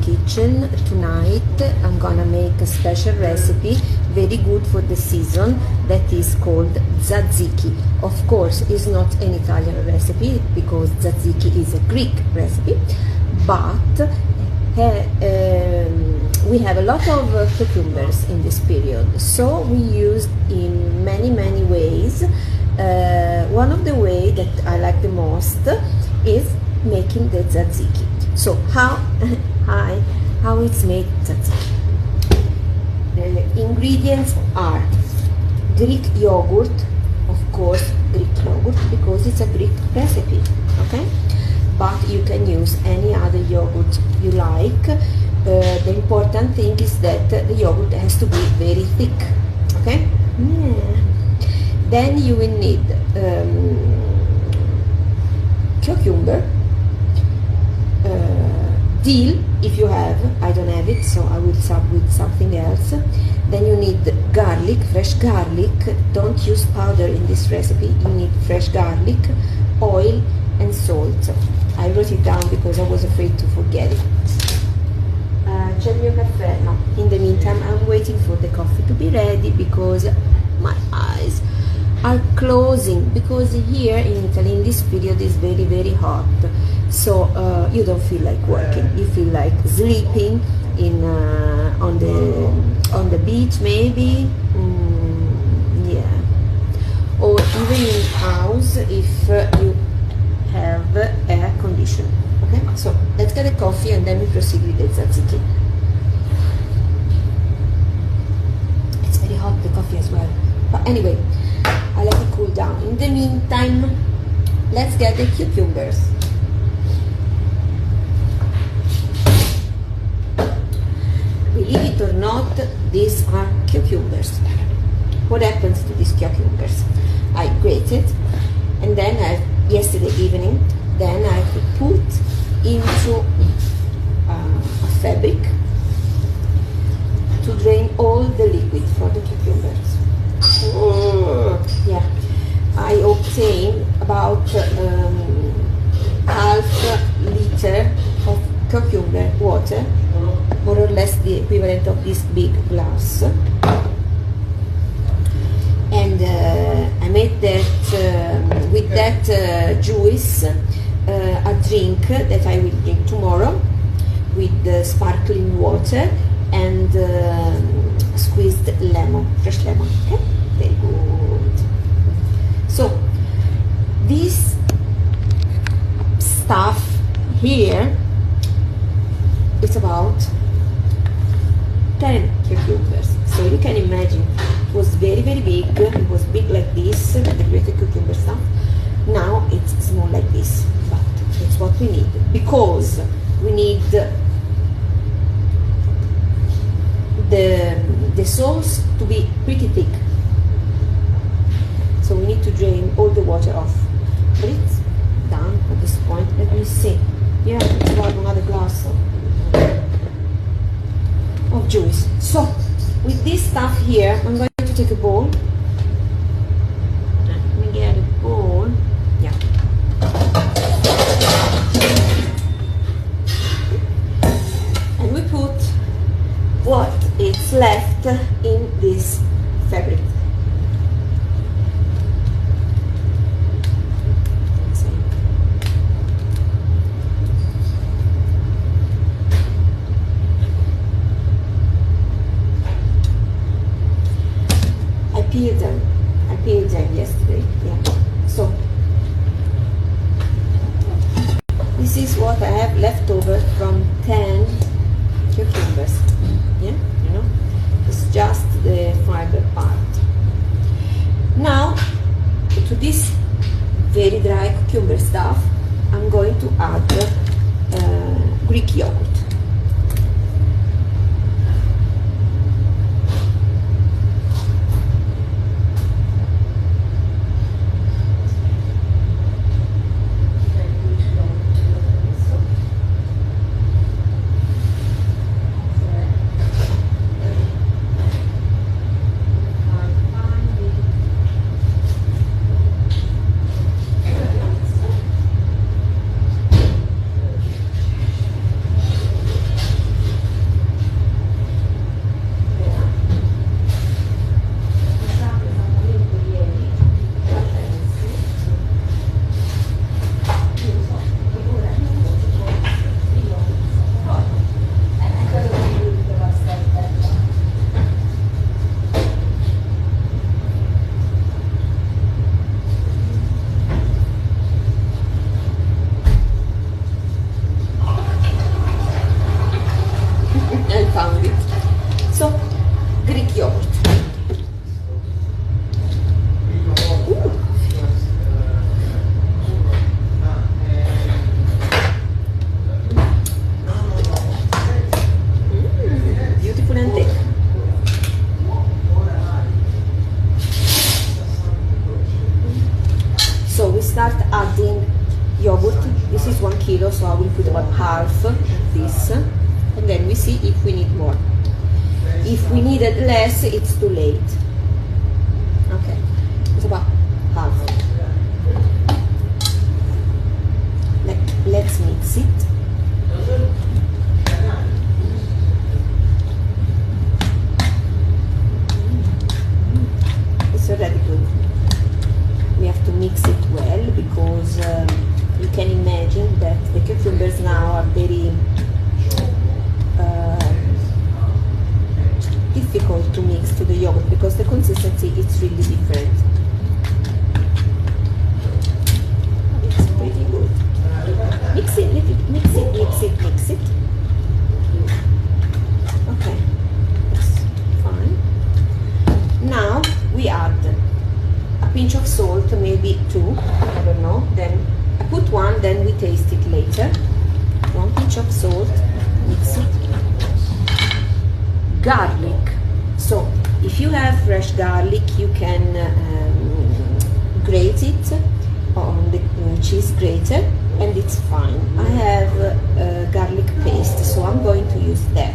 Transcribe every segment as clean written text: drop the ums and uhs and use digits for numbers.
kitchen. Tonight I'm gonna make a special recipe, very good for the season, that is called Tzatziki. Of course, it's not an Italian recipe because Tzatziki is a Greek recipe, but we have a lot of cucumbers in this period, so we use in many ways. One of the ways that I like the most is making the tzatziki. So how it's made tzatziki? The ingredients are Greek yogurt, of course Greek yogurt because it's a Greek recipe, okay? But you can use any other yogurt you like. The important thing is that the yogurt has to be very thick, okay? Yeah. Then you will need cucumber, dill if you have. I don't have it, so I will sub with something else. Then you need garlic, fresh garlic. Don't use powder in this recipe. You need fresh garlic, oil and salt. I wrote it down because I was afraid to forget it. C'è il mio caffè? No. In the meantime, I'm waiting for the coffee to be ready because my eyes are closing, because here in Italy in this period is very hot, so you don't feel like working, you feel like sleeping in on the beach maybe, yeah, or even in house if you have air conditioning. Okay, so let's get a coffee and then we proceed with the tzatziki. It's very hot, the coffee as well, but anyway, I let it cool down. In the meantime, let's get the cucumbers. Believe it or not, these are cucumbers. What happens to these cucumbers? I grate it, and then yesterday evening, then I put into a fabric to drain all the liquid for the cucumbers. Yeah, I obtained about half liter of cucumber water, more or less the equivalent of this big glass, and I made that with that juice a drink that I will drink tomorrow with sparkling water and squeezed lemon, fresh lemon. Okay, very good. So this stuff here is about 10 cucumbers. So you can imagine it was very big. It was big like this, the grated cucumber stuff. Now it's small like this, but it's what we need because we need the sauce to be pretty thick, so we need to drain all the water off. But it's done at this point. Let me see. Yeah, it's about another glass of juice. So with this stuff here, I'm going to take a bowl. Let me get a bowl. Yeah. And we put what is left in this fabric. I peeled them yesterday. Yeah. So this is what I have left over from 10 cucumbers. Yeah, you know, it's just the fiber part. Now to this very dry cucumber stuff, I'm going to add Greek yogurt. see if we need more. If we needed less, it's too late. Okay, it's about half. Let's mix it. It's already good. We have to mix it well because you can imagine that the cucumbers now are very difficult to mix to the yogurt because the consistency is really different. It's pretty good. Mix it, mix it, mix it, mix it. Okay, that's fine. Now we add a pinch of salt, maybe 2, I don't know. Then I put 1, then we taste it later. 1 pinch of salt, mix it. Garlic. So if you have fresh garlic, you can grate it on the cheese grater, and it's fine. I have garlic paste, so I'm going to use that.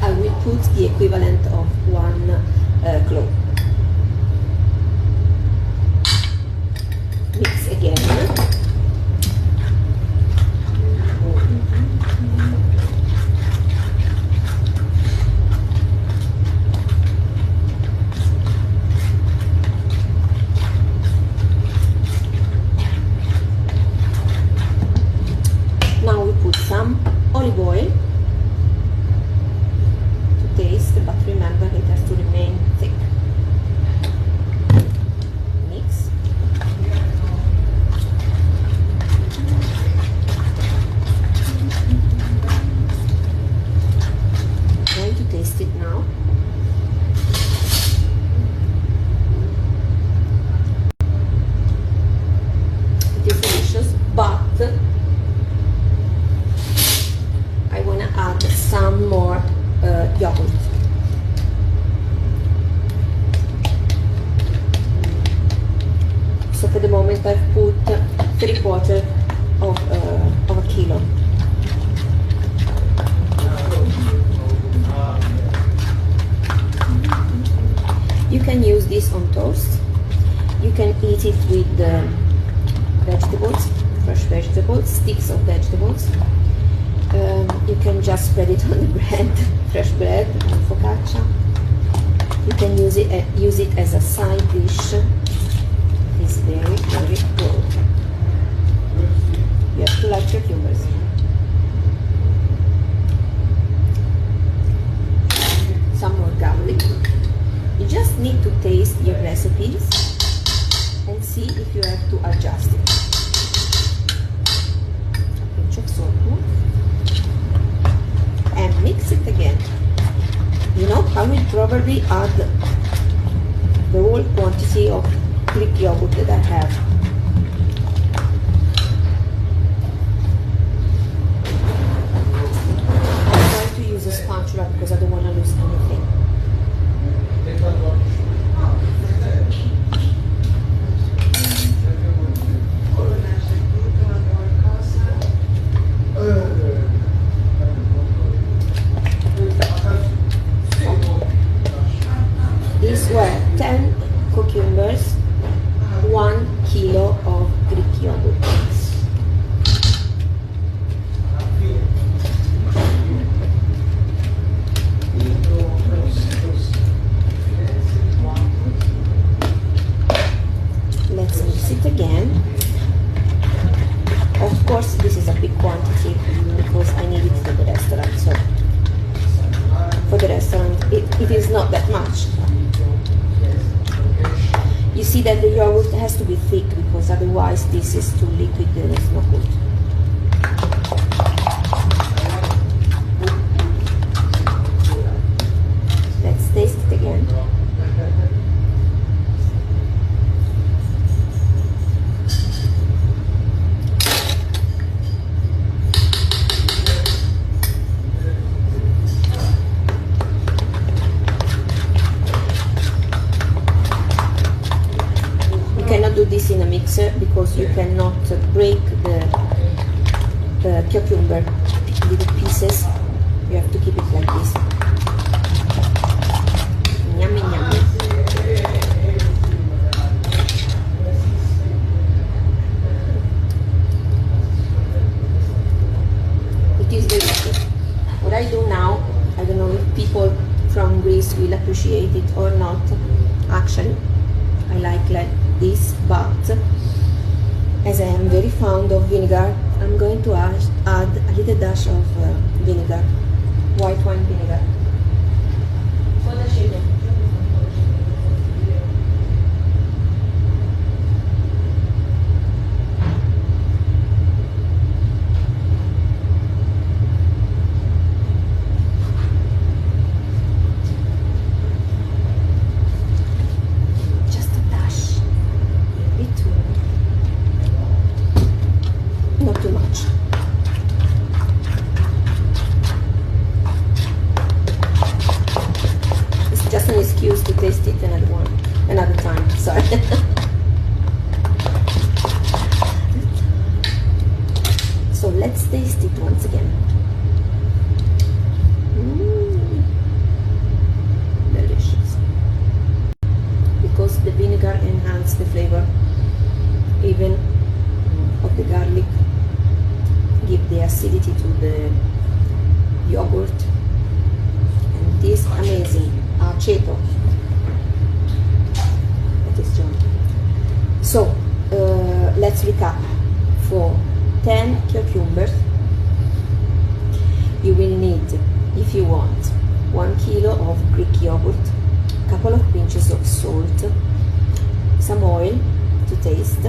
I will put the equivalent of 1 clove. Mix again. Now we put some olive oil to taste, but remember it has to remain thick. Mix. I'm going to taste it now. It is delicious, but I want to add some more yogurt. So for the moment I've put 3/4 of a kilo. You can use this on toast. You can eat it with vegetables, fresh vegetables, sticks of vegetables. You can just spread it on the bread, fresh bread, focaccia. You can use it as a side dish. It's very, very good. You have to like cucumbers. Some more garlic. You just need to taste your recipes and see if you have to adjust it. A pinch of salt. And mix it again. You know, I will probably add the whole quantity of Greek yogurt that I have. I'm going to use a spatula because I don't want to lose anything. These were 10 cucumbers, 1 kilo of Greek yogurt. Let's mix it again. Of course, this is a big quantity because I need it for the restaurant. So for the restaurant, it is not that much. You see that the yogurt has to be thick because otherwise this is too liquid and it's not good. Let's taste it again. cucumber, little pieces. You have to keep it like this. Yummy, yummy. It is delicious. What I do now, I don't know if people from Greece will appreciate it or not. Actually, I like this, but as I am very fond of vinegar, I'm going to add a little dash of vinegar, white wine vinegar. Not too much. It's just an excuse to taste it another time. Sorry. So let's taste it once again. Delicious. Because the vinegar enhances the flavor, even of the garlic. Give the acidity to the yogurt, and this amazing aceto. That is John. So let's recap. For 10 cucumbers, you will need, if you want, 1 kilo of Greek yogurt, a couple of pinches of salt, some oil to taste.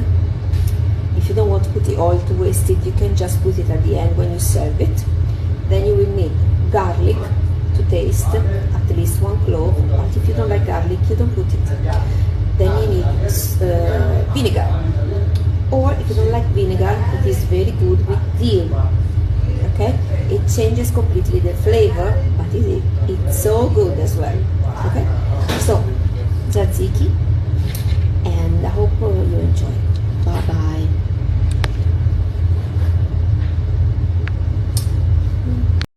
If you don't want to put the oil to waste it, you can just put it at the end when you serve it. Then you will need garlic to taste, at least 1 clove, but if you don't like garlic, you don't put it. Then you need vinegar, or if you don't like vinegar, it is very good with dill. Okay, it changes completely the flavor, but it's so good as well. Okay, so tzatziki, and I hope you enjoy.